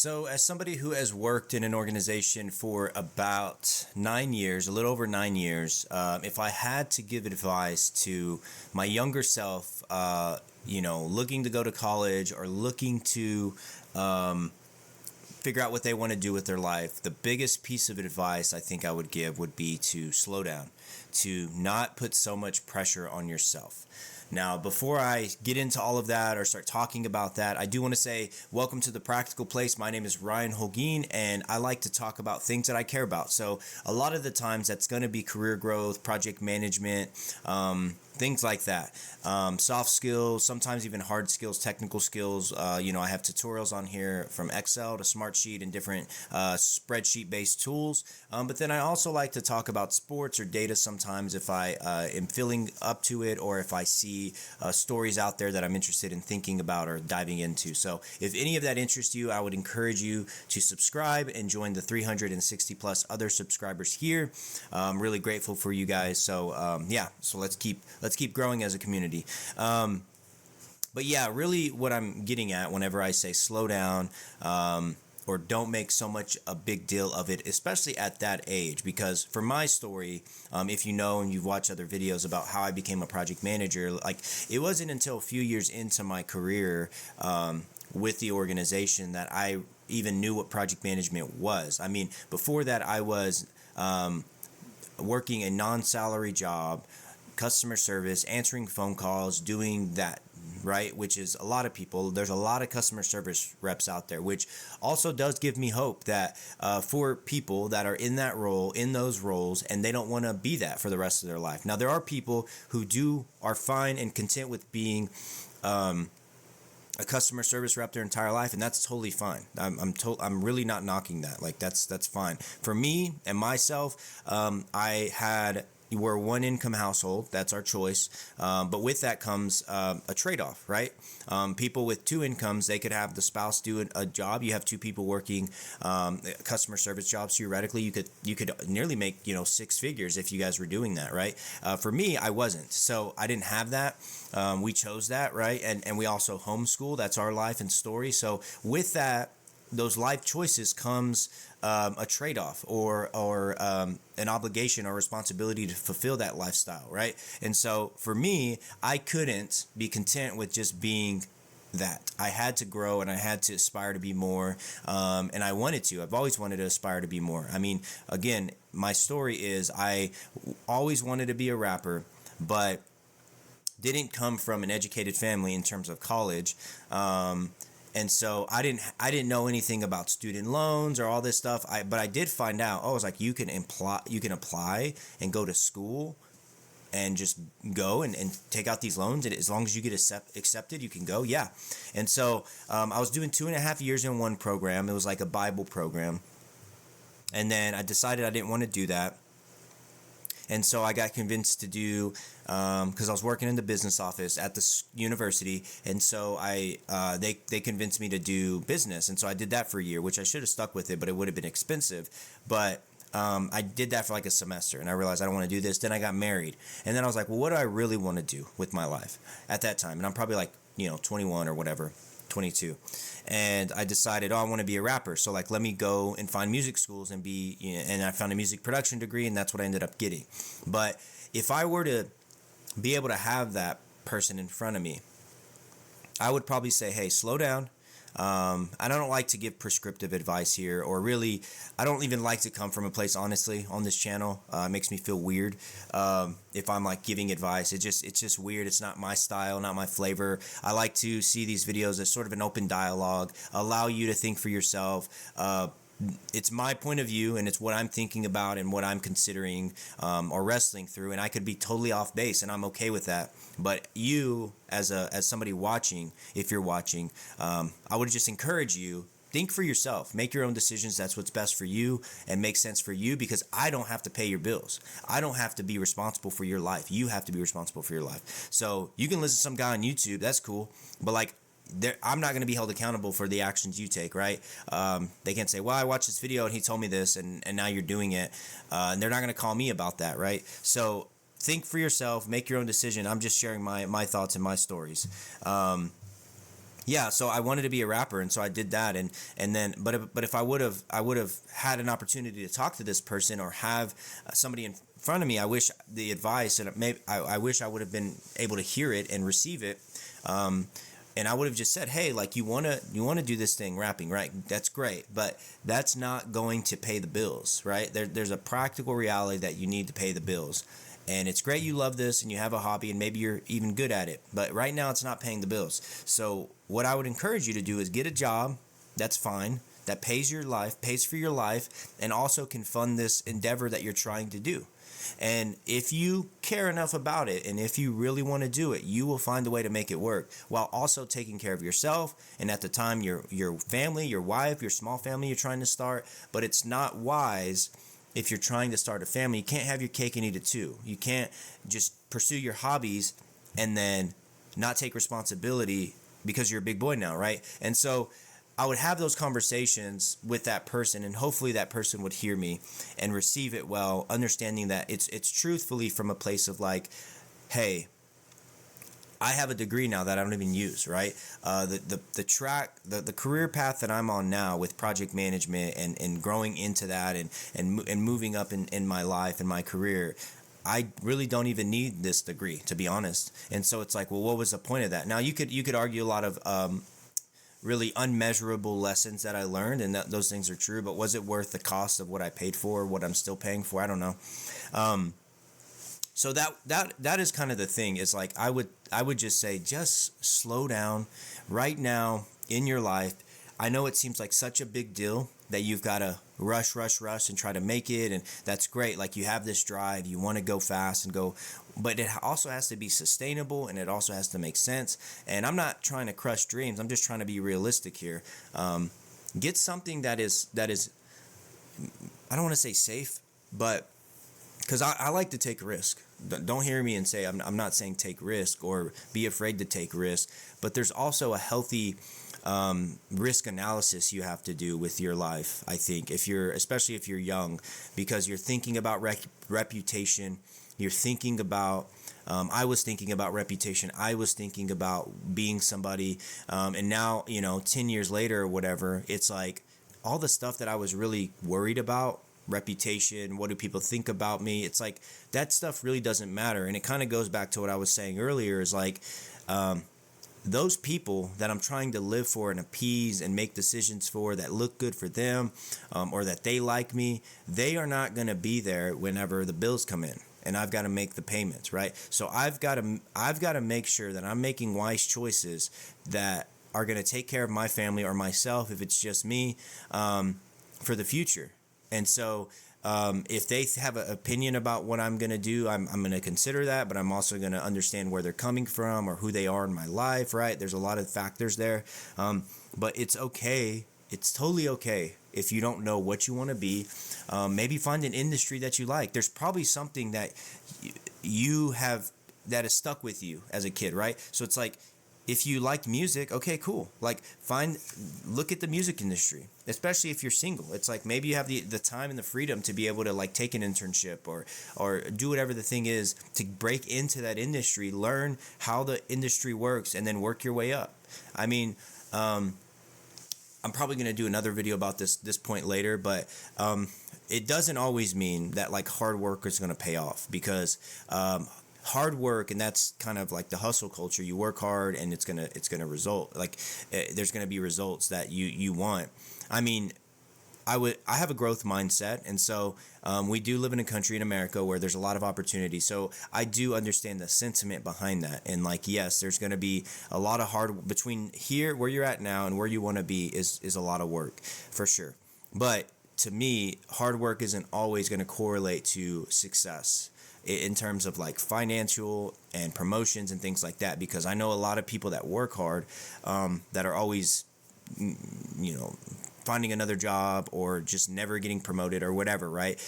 So, as somebody who has worked in an organization for about 9 years, a little over 9 years, if I had to give advice to my younger self, looking to go to college or looking to figure out what they want to do with their life, the biggest piece of advice I think I would give would be to slow down, to not put so much pressure on yourself. Now, before I get into all of that or start talking about that, I do want to say welcome to the Practical Place. My name is Ryan Holguin, and I like to talk about things that I care about. So a lot of the times that's going to be career growth, project management, things like that. Soft skills, sometimes even hard skills, technical skills. I have tutorials on here from Excel to Smartsheet and different spreadsheet-based tools. But then I also like to talk about sports or data sometimes if I am feeling up to it, or if I see stories out there that I'm interested in thinking about or diving into. So if any of that interests you, I would encourage you to subscribe and join the 360 plus other subscribers here. I'm really grateful for you guys. So so let's keep growing as a community. But yeah, really what I'm getting at whenever I say slow down, or don't make so much a big deal of it, especially at that age. Because for my story, if you know and you've watched other videos about how I became a project manager, like it wasn't until a few years into my career with the organization that I even knew what project management was. I mean, before that, I was working a non-salary job, customer service, answering phone calls, doing that, right? Which is a lot of people. There's a lot of customer service reps out there, which also does give me hope that for people that are in that role, in those roles, and they don't want to be that for the rest of their life. Now, there are people who are fine and content with being a customer service rep their entire life, and that's totally fine. I'm really not knocking that. Like that's fine. For me and myself, we're a one income household. That's our choice. But with that comes a trade-off, right? People with two incomes, they could have the spouse do a job. You have two people working customer service jobs. Theoretically, you could nearly make six figures if you guys were doing that, right? For me, I wasn't, so I didn't have that. We chose that, right? And we also homeschool. That's our life and story. So with that, those life choices comes a trade-off or an obligation or responsibility to fulfill that lifestyle, right? And so for me, I couldn't be content with just being that. I had to grow and I had to aspire to be more, and I wanted to. I've always wanted to aspire to be more. I mean, again, my story is I always wanted to be a rapper, but didn't come from an educated family in terms of college. And so I didn't know anything about student loans or all this stuff. But I did find out. Oh, it's like you can apply and go to school and just go and take out these loans, and as long as you get accepted, you can go. Yeah. And so I was doing 2.5 years in one program. It was like a Bible program, and then I decided I didn't want to do that. And so I got convinced to do, because I was working in the business office at the university, and so they convinced me to do business, and so I did that for a year, which I should have stuck with it, but it would have been expensive. But I did that for like a semester, and I realized I don't want to do this. Then I got married, and then I was like, well, what do I really want to do with my life at that time? And I'm probably like 21 or whatever. 22, and I decided, I want to be a rapper. So like, let me go and find music schools and and I found a music production degree, and that's what I ended up getting. But if I were to be able to have that person in front of me, I would probably say, hey, slow down. I don't like to give prescriptive advice here, or really, I don't even like to come from a place, honestly, on this channel. It makes me feel weird if I'm like giving advice. It's just weird. It's not my style, not my flavor. I like to see these videos as sort of an open dialogue, allow you to think for yourself. It's my point of view, and it's what I'm thinking about and what I'm considering or wrestling through, and I could be totally off base, and I'm okay with that. But you, as somebody watching, if you're watching, I would just encourage you, think for yourself, make your own decisions. That's what's best for you and makes sense for you, because I don't have to pay your bills. I don't have to be responsible for your life. You have to be responsible for your life. So you can listen to some guy on YouTube, that's cool, but like, I'm not going to be held accountable for the actions you take, right? They can't say, well, I watched this video and he told me this, and now you're doing it. And they're not going to call me about that, right? So think for yourself, make your own decision. I'm just sharing my thoughts and my stories. Yeah, so I wanted to be a rapper, and so I did that, and then, but if I would have had an opportunity to talk to this person or have somebody in front of me. I wish the advice, and maybe I wish I would have been able to hear it and receive it. Um, and I would have just said, "Hey, like you wanna do this thing, rapping, right? That's great, but that's not going to pay the bills, right? There's a practical reality that you need to pay the bills." And it's great you love this and you have a hobby and maybe you're even good at it, but right now it's not paying the bills. So what I would encourage you to do is get a job that's fine, that pays for your life, and also can fund this endeavor that you're trying to do. And if you care enough about it and if you really want to do it, you will find a way to make it work while also taking care of yourself and at the time your family, your wife, your small family you're trying to start. But it's not wise if you're trying to start a family. You can't have your cake and eat it too. You can't just pursue your hobbies and then not take responsibility because you're a big boy now, right? And so I would have those conversations with that person, and hopefully that person would hear me and receive it well, understanding that it's truthfully from a place of like, hey, I have a degree now that I don't even use, right? The career path that I'm on now with project management and growing into that and moving up in my life and my career, I really don't even need this degree, to be honest. And so it's like, well, what was the point of that? Now you could argue a lot of really unmeasurable lessons that I learned, and those things are true. But was it worth the cost of what I paid for, what I'm still paying for? I don't know. So that is kind of the thing. Is like I would just say, just slow down right now in your life. I know it seems like such a big deal that you've got to rush and try to make it, and that's great. Like you have this drive, you want to go fast and go, but it also has to be sustainable and it also has to make sense. And I'm not trying to crush dreams. I'm just trying to be realistic here. Get something that is I don't want to say safe, but because I like to take a risk. Don't hear me and say I'm not saying take risk or be afraid to take risk, but there's also a healthy risk analysis you have to do with your life. I think especially if you're young, because you're thinking about reputation, you're thinking about. I was thinking about reputation. I was thinking about being somebody, and now 10 years later or whatever, it's like all the stuff that I was really worried about. Reputation, what do people think about me? It's like that stuff really doesn't matter. And it kind of goes back to what I was saying earlier, is like those people that I'm trying to live for and appease and make decisions for that look good for them, or that they like me, they are not going to be there whenever the bills come in and I've got to make the payments, right? So I've got to make sure that I'm making wise choices that are going to take care of my family or myself if it's just me, for the future. And so if they have an opinion about what I'm going to do, I'm going to consider that, but I'm also going to understand where they're coming from or who they are in my life, right? There's a lot of factors there. But it's okay. It's totally okay if you don't know what you want to be. Maybe find an industry that you like. There's probably something that you have that is stuck with you as a kid, right? So it's like, if you like music, okay, cool. Like look at the music industry, especially if you're single. It's like maybe you have the time and the freedom to be able to like take an internship or do whatever the thing is to break into that industry, learn how the industry works, and then work your way up. I mean, I'm probably going to do another video about this point later, but it doesn't always mean that like hard work is going to pay off, because hard work, and that's kind of like the hustle culture. You work hard and it's gonna result. Like there's gonna be results that you want. I mean, I have a growth mindset, and so we do live in a country in America where there's a lot of opportunity. So I do understand the sentiment behind that, and like yes, there's gonna be a lot of hard between here where you're at now and where you want to be is a lot of work for sure. But to me, hard work isn't always going to correlate to success in terms of like financial and promotions and things like that, because I know a lot of people that work hard, that are always finding another job or just never getting promoted or whatever, right?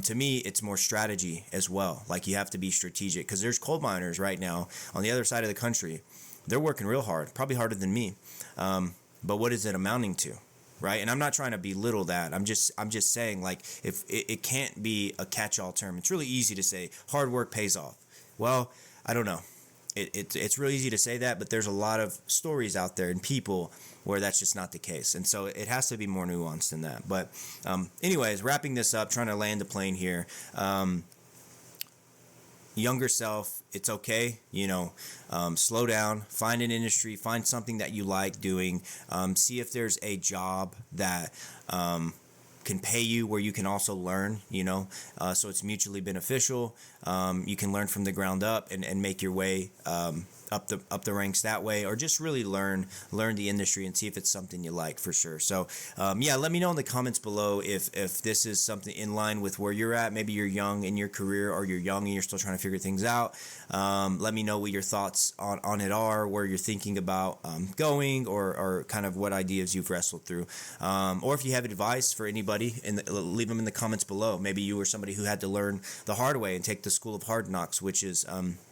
To me, it's more strategy as well. Like you have to be strategic, because there's coal miners right now on the other side of the country. They're working real hard, probably harder than me, but what is it amounting to? Right? And I'm not trying to belittle that. I'm just saying, like, if it can't be a catch-all term. It's really easy to say hard work pays off. Well, I don't know. it's really easy to say that, but there's a lot of stories out there and people where that's just not the case. And so it has to be more nuanced than that. But anyways, wrapping this up, trying to land the plane here. Younger self, it's okay, slow down, find an industry, find something that you like doing, see if there's a job that can pay you where you can also learn, so it's mutually beneficial. You can learn from the ground up and make your way up the ranks that way, or just really learn the industry and see if it's something you like for sure. So let me know in the comments below if this is something in line with where you're at. Maybe you're young in your career, or you're young and you're still trying to figure things out. Let me know what your thoughts on it are, where you're thinking about going, or kind of what ideas you've wrestled through, or if you have advice for anybody, leave them in the comments below. Maybe you were somebody who had to learn the hard way and take the school of hard knocks, which is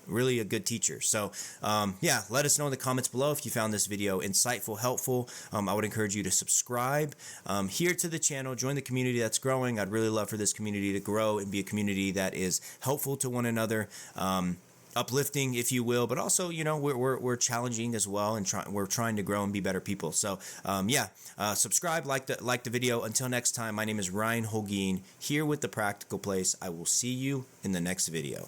really a good teacher. So let us know in the comments below if you found this video insightful, helpful. I would encourage you to subscribe here to the channel, join the community that's growing. I'd really love for this community to grow and be a community that is helpful to one another, uplifting, if you will, but also, we're challenging as well, and we're trying to grow and be better people. So subscribe, like the video. Until next time, my name is Ryan Holguin, here with The Practical Place. I will see you in the next video.